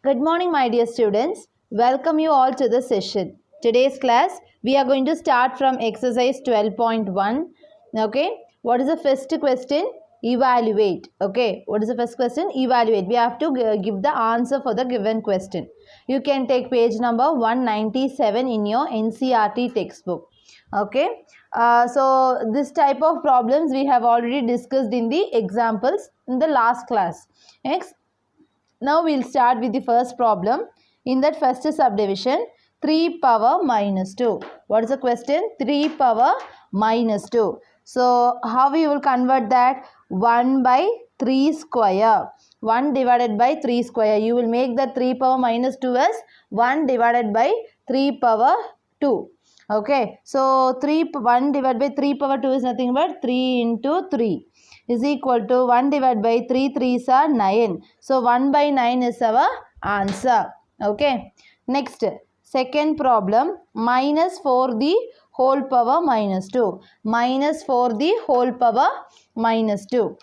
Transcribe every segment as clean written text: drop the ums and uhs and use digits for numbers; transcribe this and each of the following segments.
Good morning, my dear students. Welcome you all to the session. Today's class, we are going to start from exercise 12.1. Okay, what is the first question? Evaluate. Okay, what is the first question? Evaluate. We have to give the answer for the given question. You can take page number 197 in your NCERT textbook. Okay, so this type of problems we have already discussed in the examples in the last class. Next. Now we'll start with the first problem. In that first subdivision, 3 power minus 2. What is the question? 3 power minus 2. So how we will convert that? 1 by 3 square. 1 divided by 3 square. You will make the 3 power minus 2 as 1 divided by 3 power 2. Okay. So 1 divided by 3 power 2 is nothing but 3 into 3. Is equal to 1 divided by 3 3s are 9. So 1 by 9 is our answer. Okay. Next, second problem, minus 4 the whole power minus 2. Minus 4 the whole power minus 2.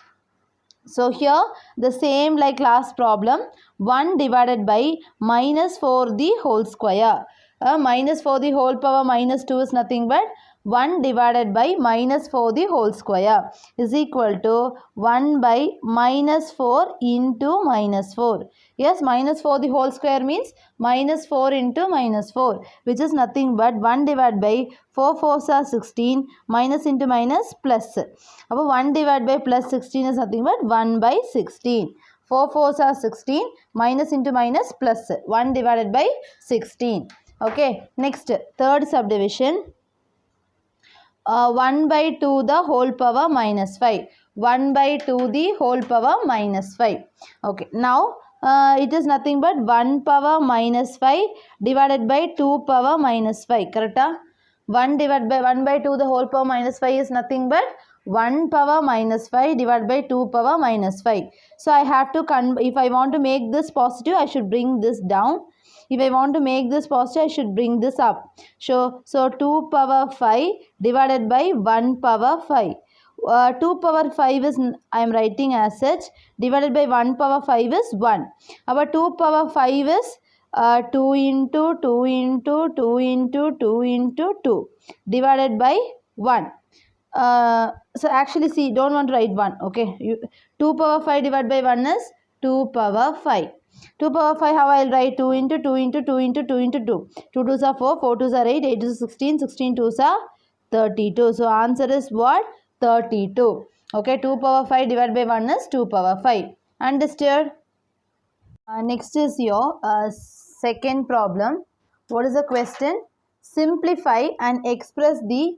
So here the same like last problem, 1 divided by minus 4 the whole square. Minus 4 the whole power minus 2 is nothing but 1 divided by minus 4 the whole square is equal to 1 by minus 4 into minus 4. Yes, minus 4 the whole square means minus 4 into minus 4, which is nothing but 1 divided by 4 4s are 16, minus into minus plus. 1 divided by plus 16 is nothing but 1 by 16. 4 4s are 16, minus into minus plus 1 divided by 16. Okay, next third subdivision. 1 by 2 the whole power minus 5. 1 by 2 the whole power minus 5. Okay. Now, it is nothing but 1 power minus 5 divided by 2 power minus 5. Correct? 1 divided by 1 by 2 the whole power minus 5 is nothing but 1 power minus 5 divided by 2 power minus 5. So, I have to, if I want to make this positive, I should bring this down. If I want to make this positive, I should bring this up. So 2 power 5 divided by 1 power 5. 2 power 5 is, I am writing as such, divided by 1 power 5 is 1. Our 2 power 5 is 2 into 2 into 2 into 2 into 2 divided by 1. So actually see, don't want to write 1. Okay. 2 power 5 divided by 1 is 2 power 5. 2 power 5, how I will write? 2 into 2 into 2 into 2 into 2. 2 2s are 4, 4 2s are 8, 8 is 16, 16 2s are 32. So answer is what? 32. Okay, 2 power 5 divided by 1 is 2 power 5. Understood? Next is your second problem. What is the question? Simplify and express the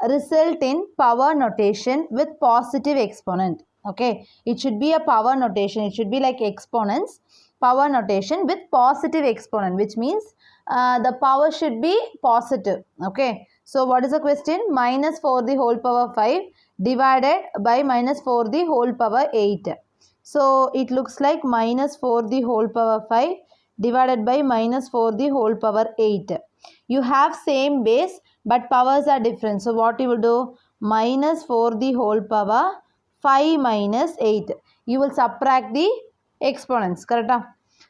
result in power notation with positive exponent. Okay, it should be a power notation. It should be like exponents, power notation with positive exponent, which means the power should be positive. Okay, so what is the question? Minus 4 the whole power 5 divided by minus 4 the whole power 8. So it looks like minus 4 the whole power 5 divided by minus 4 the whole power 8. You have same base but powers are different. So what you will do? Minus 4 the whole power 5 minus 8. You will subtract the exponents. Correct?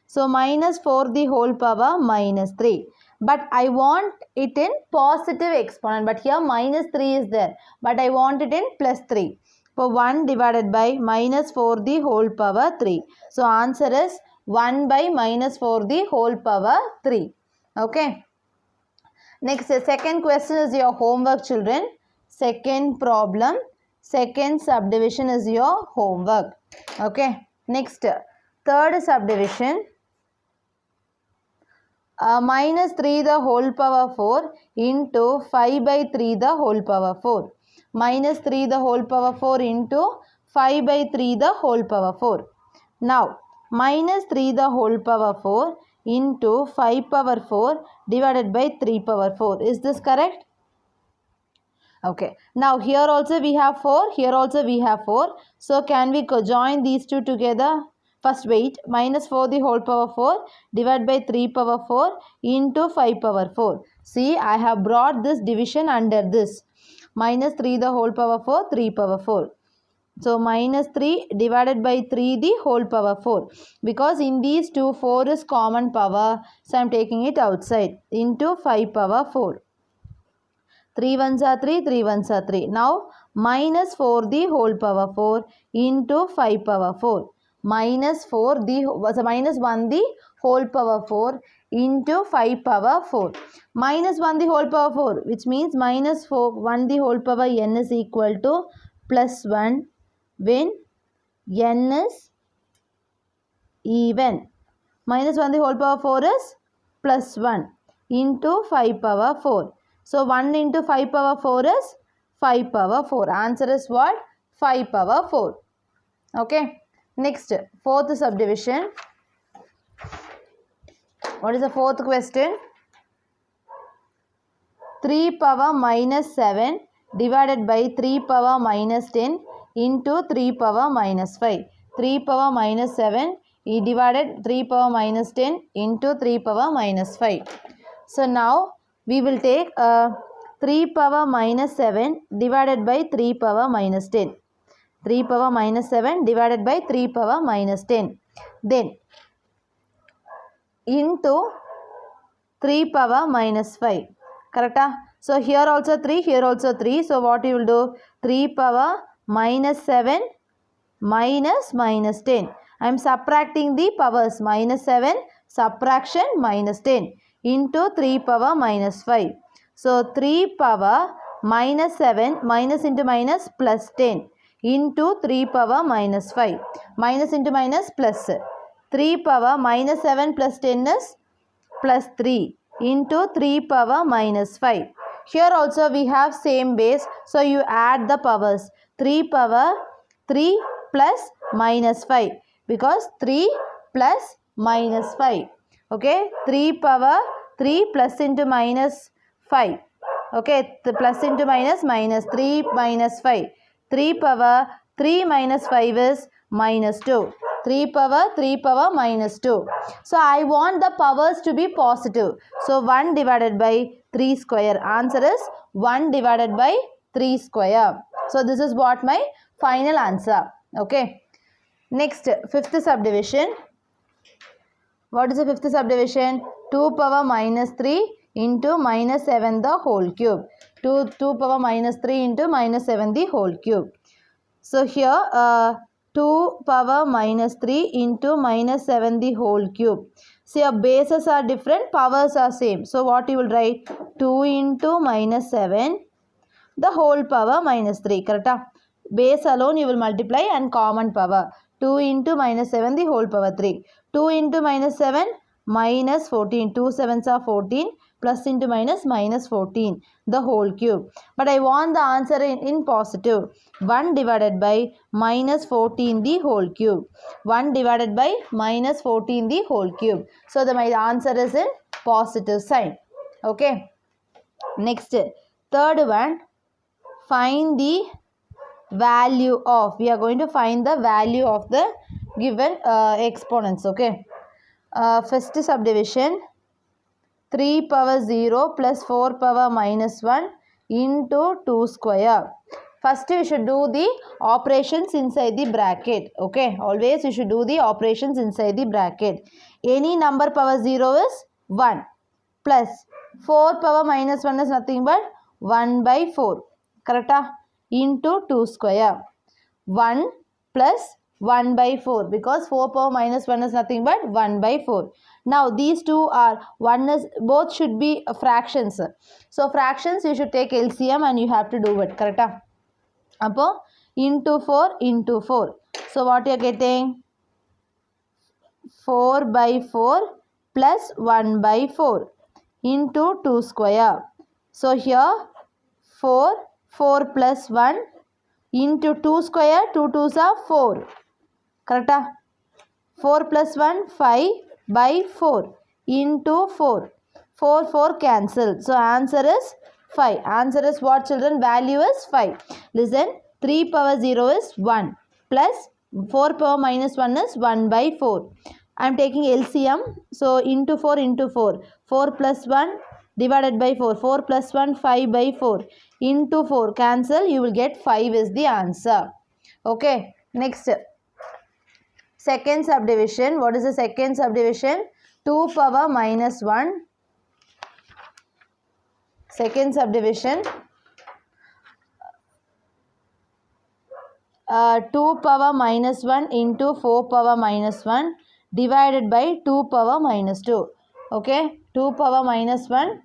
So minus 4 the whole power minus 3. But I want it in positive exponent. But here minus 3 is there. But I want it in plus 3. So 1 divided by minus 4 the whole power 3. So answer is 1 by minus 4 the whole power 3. Okay. Next, second question is your homework, children. Second problem. Second subdivision is your homework. Okay. Next, third subdivision. Minus 3 the whole power 4 into 5 by 3 the whole power 4. Minus 3 the whole power 4 into 5 by 3 the whole power 4. Now, minus 3 the whole power 4 into 5 power 4 divided by 3 power 4. Is this correct? Okay. Now here also we have 4. Here also we have 4. So can we join these two together? First wait. Minus 4 the whole power 4 divided by 3 power 4 into 5 power 4. See, I have brought this division under this. Minus 3 the whole power 4, 3 power 4. So minus 3 divided by 3 the whole power 4. Because in these two 4 is common power. So I am taking it outside into 5 power 4. 3 ones are 3, 3 ones are 3. Now minus 4 the whole power 4 into 5 power 4. Minus 4 the minus 1 the whole power 4 into 5 power 4. Minus 1 the whole power 4, which means minus 1 the whole power n is equal to plus 1 when n is even. Minus 1 the whole power 4 is plus 1 into 5 power 4. So 1 into 5 power 4 is 5 power 4. Answer is what? 5 power 4. Okay. Next, fourth subdivision. What is the fourth question? 3 power minus 7 divided by 3 power minus 10 into 3 power minus 5. 3 power minus 7 divided 3 power minus 10 into 3 power minus 5. So now we will take 3 power minus 7 divided by 3 power minus 10. 3 power minus 7 divided by 3 power minus 10. Then into 3 power minus 5. Correct? So here also 3, here also 3. So what you will do? 3 power minus 7 minus 10. I am subtracting the powers. Minus 7 subtraction minus 10 into 3 power minus 5. So 3 power minus 7 minus into minus plus 10 into 3 power minus 5. Minus into minus plus. 3 power minus 7 plus 10 is plus 3 into 3 power minus 5. Here also we have same base. So you add the powers. 3 power 3 plus minus 5. Because 3 plus minus 5. Okay. 3 power 3 plus into minus 5. Okay. The plus into minus 3 minus 5. 3 power 3 minus 5 is minus 2. 3 power minus 2. So I want the powers to be positive. So 1 divided by 3 square. Answer is 1 divided by 3 square. So this is what my final answer. Okay. Next, fifth subdivision. What is the fifth subdivision? 2 power minus 3 into minus 7 the whole cube. 2 power minus 3 into minus 7 the whole cube. So here 2 power minus 3 into minus 7 the whole cube. See, your bases are different, powers are same. So what you will write? 2 into minus 7 the whole power minus 3. Correct? Base alone you will multiply and common power. 2 into minus 7 the whole power 3. 2 into minus 7 minus 14. 2 sevens are 14. Plus into minus 14 the whole cube. But I want the answer in positive. 1 divided by minus 14 the whole cube. 1 divided by minus 14 the whole cube. So my answer is in positive sign. Okay. Next, third one. Find the value of. We are going to find the value of the given exponents. Okay. First subdivision. 3 power 0 plus 4 power minus 1 into 2 square. First we should do the operations inside the bracket. Okay. Always you should do the operations inside the bracket. Any number power 0 is 1 plus 4 power minus 1 is nothing but 1 by 4. Correct? Into 2 square. 1 plus 1 by 4 because 4 power minus 1 is nothing but 1 by 4. Now these two are both should be fractions. So fractions you should take LCM and you have to do it. Correct? Appo into 4 into 4. So what you are getting? 4 by 4 plus 1 by 4 into 2 square. So here 4 plus 1 into 2 square. 2 2s are 4. Correct? 4 plus 1 5 by 4 into 4. 4 cancel. So answer is 5. Answer is what, children? Value is 5. Listen. 3 power 0 is 1 plus 4 power minus 1 is 1 by 4. I am taking LCM. So into 4 into 4. 4 plus 1 divided by 4. 4 plus 1 5 by 4 into 4 cancel. You will get 5 is the answer. Okay, next second subdivision. What is the second subdivision? 2 power minus 1. Second subdivision, 2 power minus 1 into 4 power minus 1 divided by 2 power minus 2. Okay, 2 power minus 1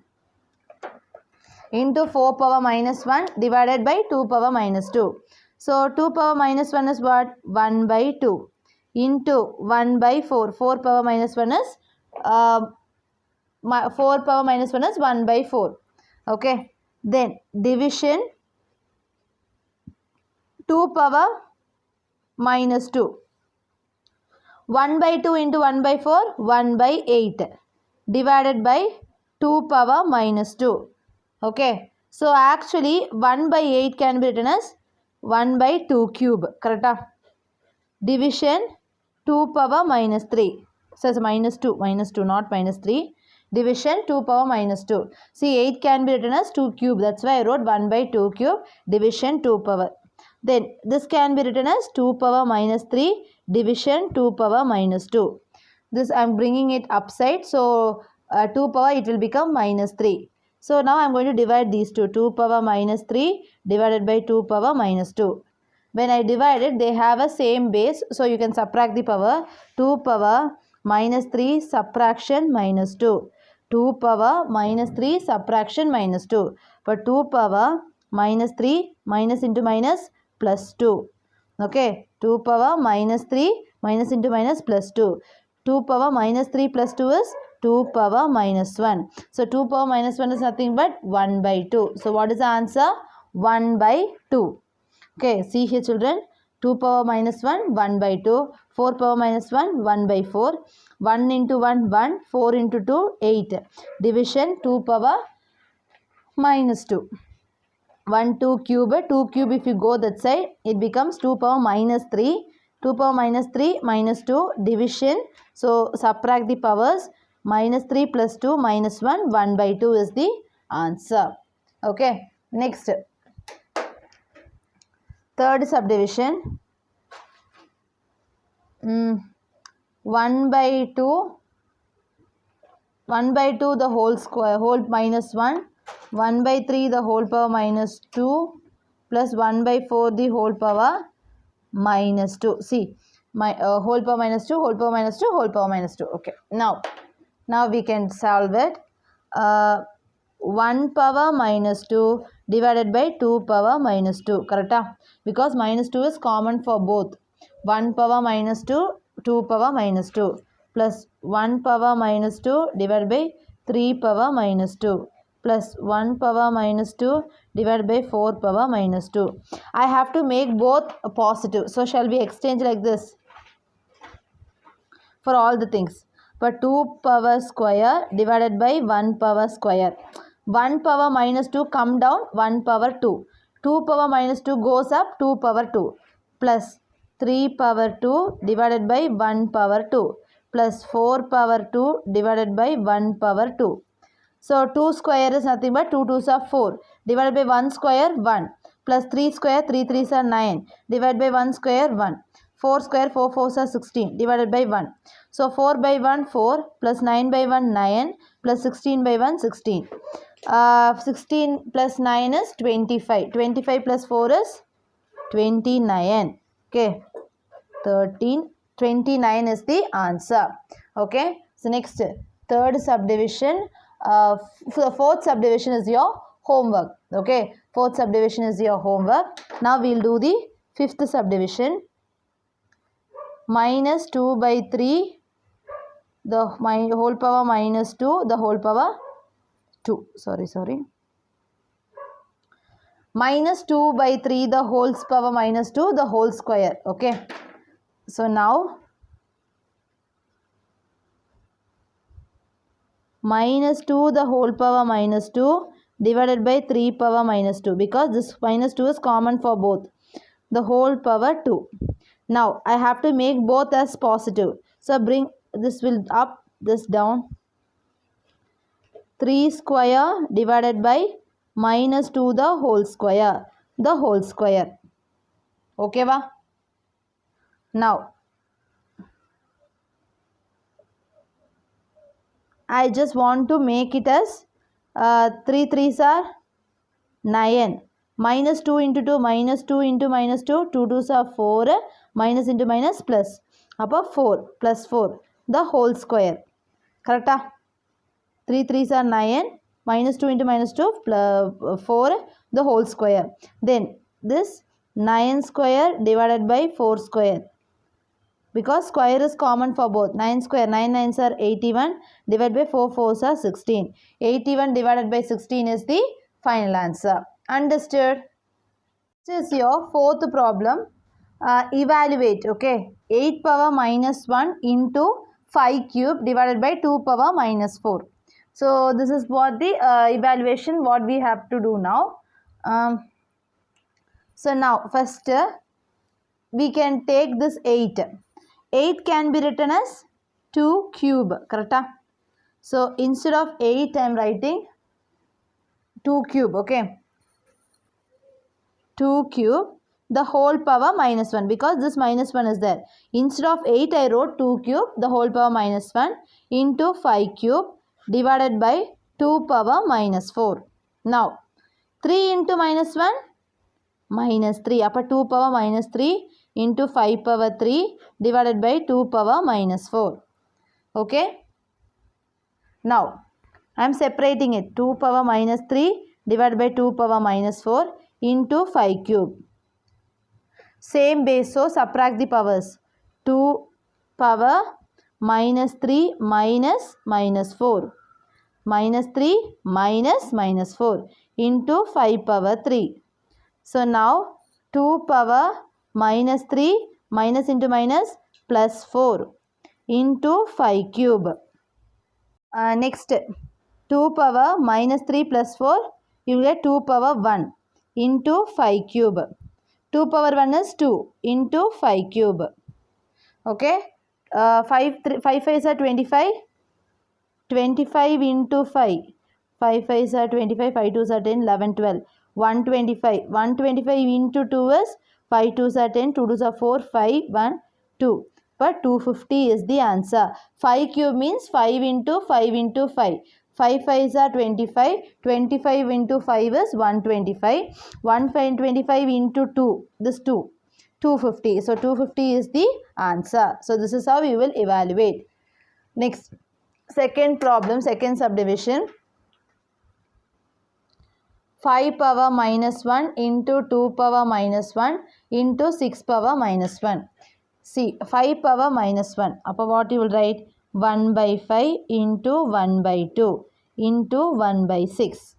into 4 power minus 1 divided by 2 power minus 2. So 2 power minus 1 is what? 1 by 2 into 1 by 4. 4 power minus 1 is 4 power minus 1 is 1 by 4. Okay, then division 2 power minus 2. 1 by 2 into 1 by 4, 1 by 8 divided by 2 power minus 2. Okay, so actually 1 by 8 can be written as 1 by 2 cube. Correct? Division 2 power minus 3. Says minus 2, not minus 3. Division 2 power minus 2. See, 8 can be written as 2 cube. That's why I wrote 1 by 2 cube. Division 2 power. Then this can be written as 2 power minus 3 division 2 power minus 2. This I am bringing it upside. So 2 power it will become minus 3. So now I am going to divide these two. 2 power minus 3 divided by 2 power minus 2. When I divide it, they have a same base. So you can subtract the power. 2 power minus 3 subtraction minus 2. 2 power minus 3 subtraction minus 2. But 2 power minus 3 minus into minus plus 2. Okay, 2 power minus 3 minus into minus plus 2. 2 power minus 3 plus 2 is 2 power minus 1. So 2 power minus 1 is nothing but 1 by 2. So what is the answer? 1 by 2. Okay, see here children. 2 power minus 1, 1 by 2. 4 power minus 1, 1 by 4. 1 into 1, 1. 4 into 2, 8. Division 2 power minus 2. 1, 2 cube. 2 cube if you go that side, it becomes 2 power minus 3. 2 power minus 3 minus 2 division. So subtract the powers. Minus 3 plus 2 minus 1. 1 by 2 is the answer. Okay. Next. Third subdivision. 1 by 2. 1 by 2 the whole square, whole minus 1. 1 by 3 the whole power minus 2 plus 1 by 4 the whole power minus 2. See, my whole power minus 2, whole power minus 2, whole power minus 2. Okay, now we can solve it. 1 power minus 2 divided by 2 power minus 2. Correct? Because minus 2 is common for both. 1 power minus 2, 2 power minus 2 plus 1 power minus 2 divided by 3 power minus 2 plus 1 power minus 2 divided by 4 power minus 2. I have to make both positive. So shall we exchange like this for all the things? But 2 power square divided by 1 power square. 1 power minus 2 come down, 1 power 2. 2 power minus 2 goes up, 2 power 2 plus 3 power 2 divided by 1 power 2 plus 4 power 2 divided by 1 power 2. So 2 square is nothing but 2 2s are 4 divided by 1 square 1 plus 3 square 3 3s are 9 divided by 1 square 1. 4 square 4 4s are 16 divided by 1. So 4 by 1 4 plus 9 by 1 9 plus 16 by 1 16. 16 plus 9 is 25. 25 plus 4 is 29. Okay. 13. 29 is the answer. Okay. So next, third subdivision. The fourth subdivision is your homework. Okay. Fourth subdivision is your homework. Now we'll do the fifth subdivision. Minus 2 by 3. The whole power minus 2. The whole power 2. Sorry. Minus 2 by 3. The whole power minus 2. The whole square. Okay. So now minus 2 the whole power minus 2 divided by 3 power minus 2, because this minus 2 is common for both. The whole power 2. Now I have to make both as positive. So bring this will up, this down. 3 square divided by minus 2 the whole square. The whole square. Okay va? Now, I just want to make it as 3 3s are 9. Minus 2 into 2, minus 2 into minus 2, 2 2s are 4, minus into minus plus. Above 4 plus 4, the whole square. Correct? 3 3s are 9, minus 2 into minus 2, plus 4, the whole square. Then this 9 square divided by 4 square. Because square is common for both. 9 square, 9 9s are 81, divided by 4 4s are 16. 81 divided by 16 is the final answer. Understood? This is your fourth problem. Evaluate, okay. 8 power minus 1 into 5 cube divided by 2 power minus 4. So, this is what the evaluation what we have to do now. So, now first we can take this 8. 8 can be written as 2 cube, correct? So, instead of 8 I am writing 2 cube, okay. 2 cube, the whole power minus 1, because this minus 1 is there. Instead of 8 I wrote 2 cube, the whole power minus 1 into 5 cube divided by 2 power minus 4. Now, 3 into minus 1, minus 3. Upper 2 power minus 3 into 5 power 3 divided by 2 power minus 4. Okay. Now, I am separating it. 2 power minus 3 divided by 2 power minus 4 into 5 cube. Same base, so subtract the powers. 2 power minus 3 minus minus 4. Minus 3 minus 4 into 5 power 3. So, now 2 power minus 3 minus into minus plus 4 into 5 cube. Next, 2 power minus 3 plus 4, you will get 2 power 1 into 5 cube. 2 power 1 is 2 into 5 cube. Okay. 5 5s are 25. 25 into 5. 5 5s are 25. 5 2s are 10. 11 12. 125. 125 into 2 is 5 2s are 10. 2 2s are 4. 5 1 2. But 250 is the answer. 5 cube means 5 into 5 into 5. 5 5s are 25. 25 into 5 is 125. 125 into 2. This 2. 250. So, 250 is the answer. So, this is how we will evaluate. Next, second problem, second subdivision. 5 power minus 1 into 2 power minus 1 into 6 power minus 1. See, 5 power minus 1. Upper what you will write? 1 by 5 into 1 by 2 into 1 by 6.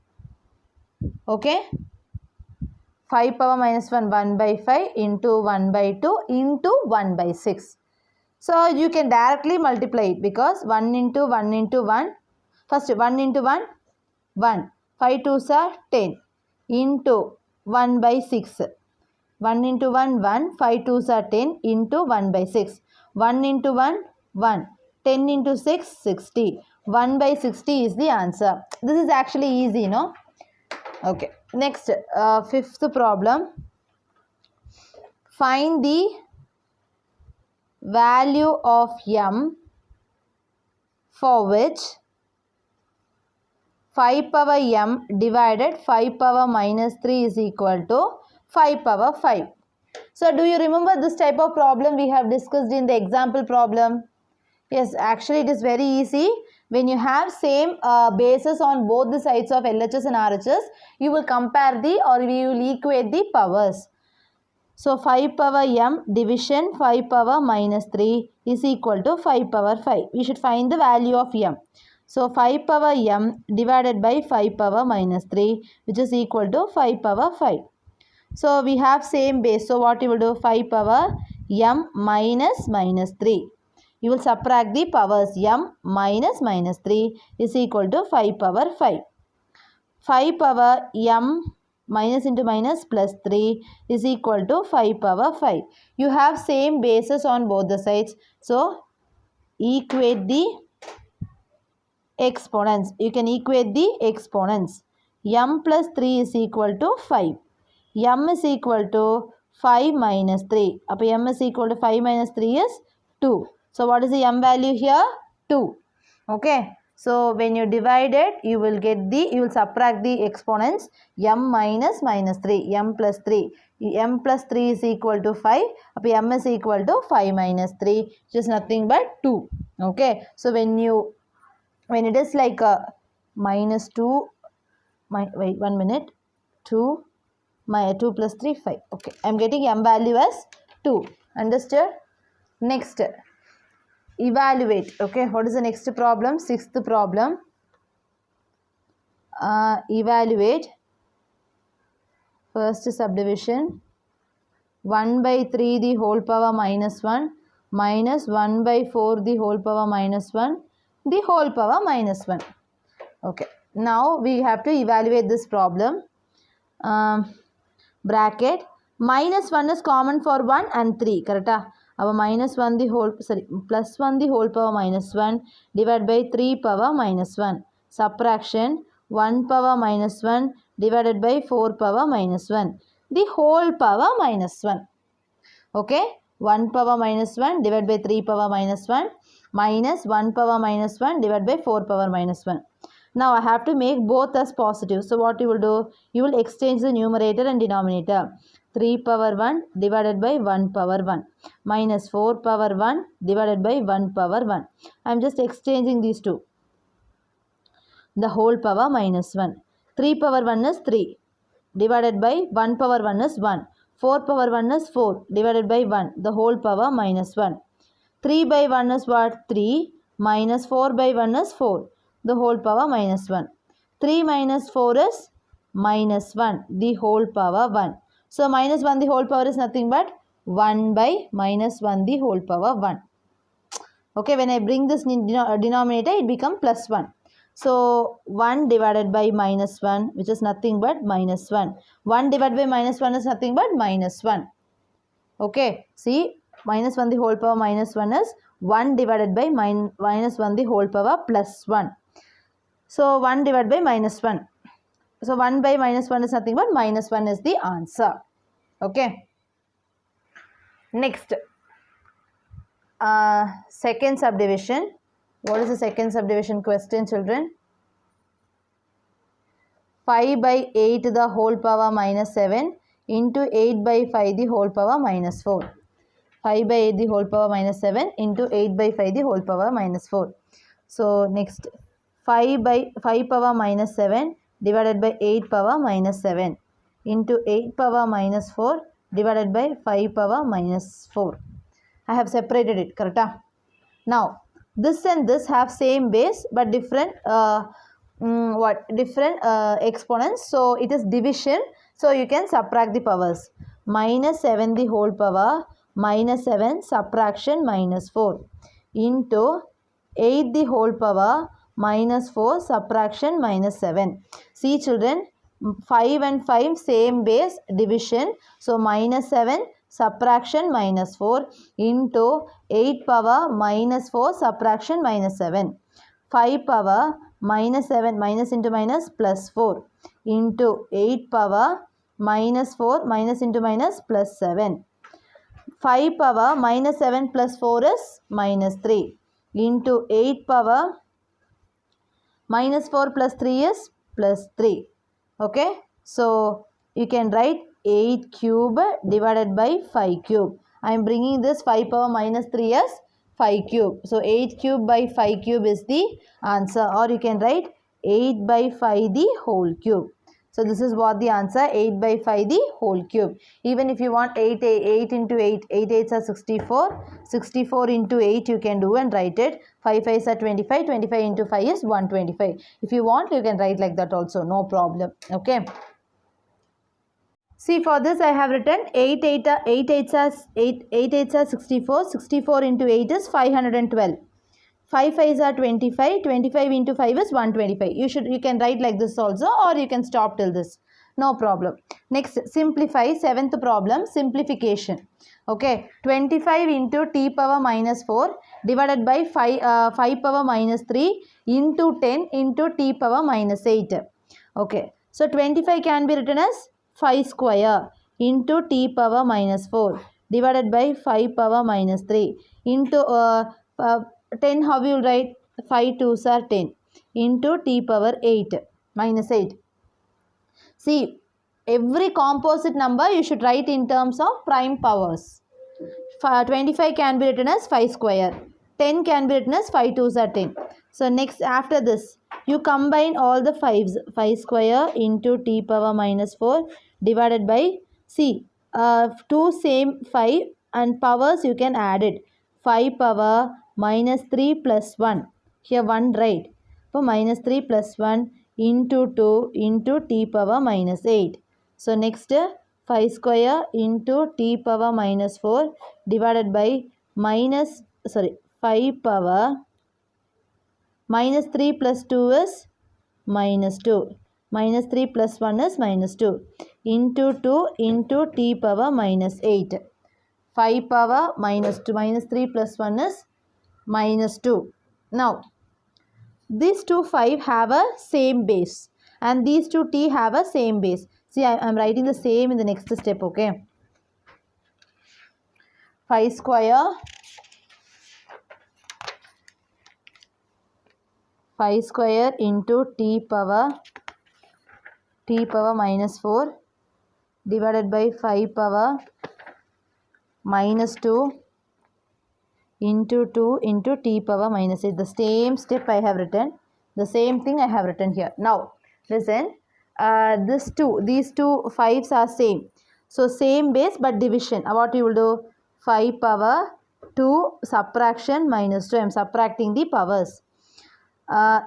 Okay. 5 power minus 1, 1 by 5 into 1 by 2 into 1 by 6. So, you can directly multiply it because 1 into 1 into 1. First 1 into 1, 1. 5 2s are 10 into 1 by 6. 1 into 1, 1. 5 2s are 10 into 1 by 6. 1 into 1, 1. 10 into 6, 60. 1 by 60 is the answer. This is actually easy, no? Okay. Next, fifth problem. Find the value of m for which 5 power m divided 5 power minus 3 is equal to 5 power 5. So, do you remember this type of problem we have discussed in the example problem? Yes, actually it is very easy. When you have same bases on both the sides of LHS and RHS, you will compare the or you will equate the powers. So, 5 power m division 5 power minus 3 is equal to 5 power 5. We should find the value of m. So, 5 power m divided by 5 power minus 3, which is equal to 5 power 5. So, we have same base. So, what you will do? 5 power m minus minus 3. You will subtract the powers. M minus minus 3 is equal to 5 power 5. 5 power m minus into minus plus 3 is equal to 5 power 5. You have same bases on both the sides. So, equate the exponents. You can equate the exponents. M plus 3 is equal to 5. M is equal to 5 minus 3. Upper m is equal to 5 minus 3 is 2. So what is the m value here? 2. Okay. So when you divide it, you will subtract the exponents m minus 3, m plus 3. M plus 3 is equal to 5. Upper m is equal to 5 minus 3, which is nothing but 2. Okay. So when it is like minus 2, wait 1 minute, 2 plus 3, 5. Okay, I am getting m value as 2. Understood? Next, evaluate. Okay, what is the next problem? Sixth problem. Evaluate. First subdivision. 1 by 3 the whole power minus 1 minus 1 by 4 the whole power minus 1 the whole power minus 1. Okay, now we have to evaluate this problem. Bracket minus 1 is common for 1 and 3, correct? Our minus 1 the whole, plus 1 the whole power minus 1 divided by 3 power minus 1. Subtraction 1 power minus 1 divided by 4 power minus 1. The whole power minus 1. Okay, 1 power minus 1 divided by 3 power minus 1 minus 1 power minus 1 divided by 4 power minus 1. Now I have to make both as positive. So what you will do? You will exchange the numerator and denominator. 3 power 1 divided by 1 power 1 minus 4 power 1 divided by 1 power 1. I am just exchanging these two. The whole power minus 1. 3 power 1 is 3 divided by 1 power 1 is 1. 4 power 1 is 4 divided by 1. The whole power minus 1. 3 by 1 is what? 3 minus 4 by 1 is 4. The whole power minus 1. 3 minus 4 is minus 1. The whole power 1. So minus 1 the whole power is nothing but 1 by minus 1 the whole power 1. Okay, when I bring this denominator, it becomes plus 1. So 1 divided by minus 1, which is nothing but minus 1. 1 divided by minus 1 is nothing but minus 1. Okay, see, minus 1 the whole power minus 1 is 1 divided by minus 1 the whole power plus 1. So 1 divided by minus 1. So 1 by minus 1 is nothing but minus 1 is the answer. Okay. Next, second subdivision. What is the second subdivision question, children? 5 by 8 the whole power minus 7 into 8 by 5 the whole power minus 4. 5 by 8 the whole power minus 7 into 8 by 5 the whole power minus 4. So next, 5 by 5 power minus 7 divided by 8 power minus 7 into 8 power minus 4 divided by 5 power minus 4. I have separated it, correct? Now, this and this have same base but different exponents. So it is division. So you can subtract the powers. Minus 7 the whole power minus 7 subtraction minus 4 into 8 the whole power minus 4 subtraction minus 7. See children, 5 and 5 same base, division. So minus 7 subtraction minus 4 into 8 power minus 4 subtraction minus 7. 5 power minus 7 minus into minus plus 4 into 8 power minus 4 minus into minus plus 7. 5 power minus 7 plus 4 is minus 3 into 8 power minus 4 plus 3 is plus 3. Okay. So you can write 8 cube divided by 5 cube. I am bringing this 5 power minus 3 as 5 cube. So 8 cube by 5 cube is the answer, or you can write 8 by 5 the whole cube. So this is what the answer, 8 by 5 the whole cube. Even if you want 8 into 8, 8 8s are 64. 64 into 8 you can do and write it. 5 5s are 25. 25 into 5 is 125. If you want, you can write like that also, no problem. Okay. See, for this I have written 8 8s are 64. 64 into 8 is 512. 5 5s are 25. 25 into 5 is 125. You can write like this also, or you can stop till this. No problem. Next, simplify. Seventh problem, simplification. Okay, 25 into t power minus 4 divided by 5 power minus 3 into 10 into t power minus 8. Okay, so 25 can be written as 5 square into t power minus 4 divided by 5 power minus 3 into 10. How you will write? 5 2s are 10 into t power 8 minus 8. See, every composite number you should write in terms of prime powers. 25 can be written as 5 square. 10 can be written as 5 2s are 10. So next, after this, you combine all the 5s. 5 square into t power minus 4 divided by, see, 2 same 5 and powers you can add it. 5 power minus 3 plus 1. Here 1 right. So minus 3 plus 1 into 2 into t power minus 8. So next, 5 square into t power minus 4 divided by 5 power minus 3 plus 2 is minus 2. Minus 3 plus 1 is minus 2 into 2 into t power minus 8. 5 power minus 2 minus 3 plus 1 is minus 2. Now, these two 5 have a same base and these two t have a same base. See, I am writing the same in the next step, okay? 5 square 5 square into t power minus 4 divided by 5 power minus 2 into 2 into t power minus 8. The same step I have written. The same thing I have written here. Now, listen. These two 5s are same. So, same base but division. What you will do? 5 power 2 subtraction minus 2. I am subtracting the powers.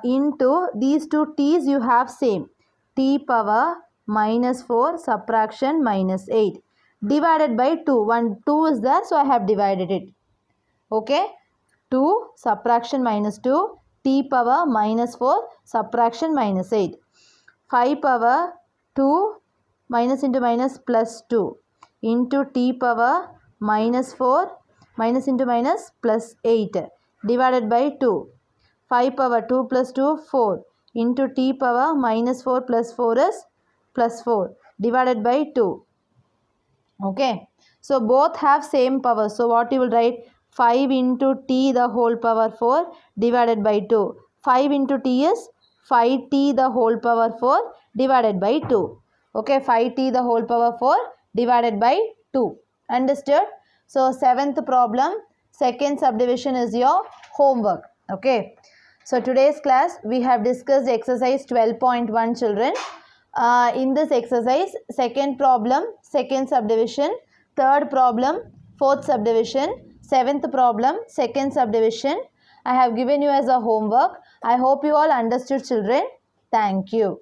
Into these two t's you have same. T power minus 4 subtraction minus 8 divided by 2. 2 is there, so I have divided it. Okay. 2 subtraction minus 2 t power minus 4 subtraction minus 8. 5 power 2 minus into minus plus 2 into t power minus 4 minus into minus plus 8 divided by 2. 5 power 2 plus 2 4 into t power minus 4 plus 4 is plus 4 divided by 2. Okay. So both have same power. So what you will write? 5 into t the whole power 4 divided by 2. 5 into t is 5t the whole power 4 divided by 2. Okay, 5t the whole power 4 divided by 2. Understood? So, 7th problem, second subdivision is your homework. Okay. So, today's class we have discussed exercise 12.1 children. In this exercise, second problem, second subdivision, third problem, fourth subdivision, seventh problem, second subdivision, I have given you as a homework. I hope you all understood, children. Thank you.